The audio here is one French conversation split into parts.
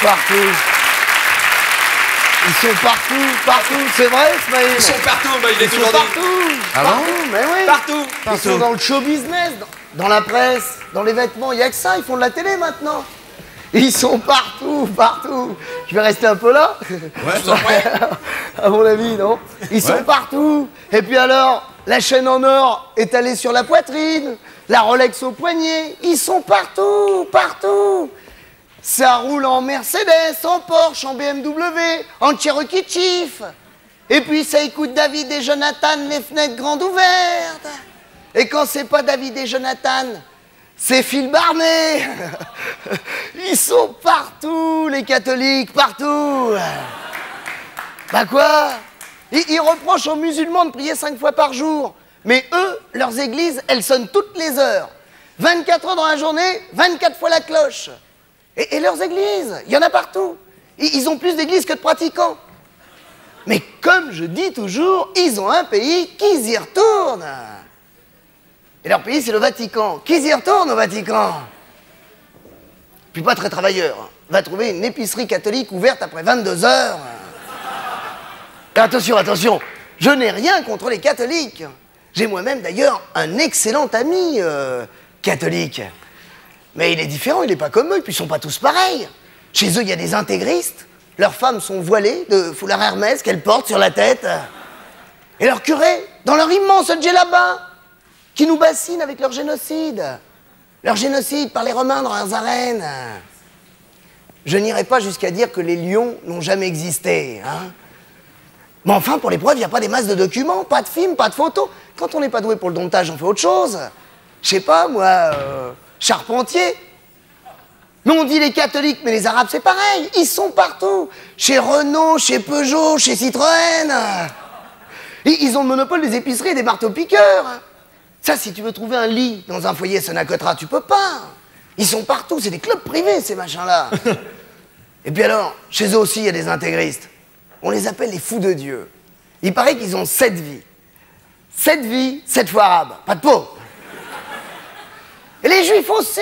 partout. Ils sont partout, c'est vrai, Ismaël? Ils sont partout, bah, il est Ils sont toujours dit. partout. Ah partout, bon? mais oui. Partout. Ils sont dans le show business, dans la presse, dans les vêtements, il n'y a que ça, ils font de la télé maintenant. Ils sont partout. Je vais rester un peu là. Ouais, je vous en prie. À mon avis, non? Ils sont partout. Et puis alors, la chaîne en or étalée sur la poitrine, la Rolex au poignet, ils sont partout. Ça roule en Mercedes, en Porsche, en BMW, en Cherokee Chief. Et puis ça écoute David et Jonathan, les fenêtres grandes ouvertes. Et quand c'est pas David et Jonathan, c'est Phil Barnet. Ils sont partout, les catholiques, partout. Bah quoi? Ils reprochent aux musulmans de prier 5 fois par jour. Mais eux, leurs églises, elles sonnent toutes les heures. 24 heures dans la journée, 24 fois la cloche. Et leurs églises, il y en a partout. Ils ont plus d'églises que de pratiquants. Mais comme je dis toujours, ils ont un pays qu'ils y retournent. Et leur pays, c'est le Vatican. Qu'ils y retournent au Vatican. Puis pas très travailleur. Va trouver une épicerie catholique ouverte après 22 heures. Et attention, je n'ai rien contre les catholiques. J'ai moi-même d'ailleurs un excellent ami catholique. Mais il est différent, il n'est pas comme eux, et puis ils sont pas tous pareils. Chez eux, il y a des intégristes. Leurs femmes sont voilées de foulard Hermès qu'elles portent sur la tête. Et leurs curés, dans leur immense djellaba, qui nous bassinent avec leur génocide. Leur génocide par les Romains dans leurs arènes. Je n'irai pas jusqu'à dire que les lions n'ont jamais existé, hein. Mais enfin, pour les preuves, il n'y a pas des masses de documents, pas de films, pas de photos. Quand on n'est pas doué pour le domptage, on fait autre chose. Je sais pas, moi, charpentier. Mais on dit les catholiques, mais les arabes, c'est pareil. Ils sont partout. Chez Renault, chez Peugeot, chez Citroën. Ils ont le monopole des épiceries et des marteaux-piqueurs. Ça, si tu veux trouver un lit dans un foyer Sonacotra, tu peux pas. Ils sont partout, c'est des clubs privés, ces machins-là. Et puis alors, chez eux aussi, il y a des intégristes. On les appelle les fous de Dieu. Il paraît qu'ils ont 7 vies. 7 vies, 7 fois arabes. Pas de peau. Et les juifs aussi.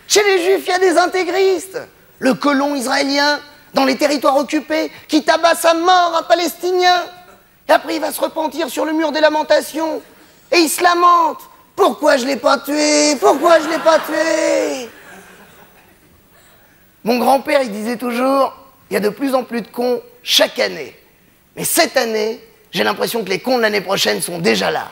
Chez les juifs, il y a des intégristes. Le colon israélien, dans les territoires occupés, qui tabasse à mort un Palestinien. Et après, il va se repentir sur le mur des lamentations. Et il se lamente. Pourquoi je l'ai pas tué? Pourquoi je l'ai pas tué? Mon grand-père, il disait toujours, il y a de plus en plus de cons chaque année. Mais cette année, j'ai l'impression que les cons de l'année prochaine sont déjà là.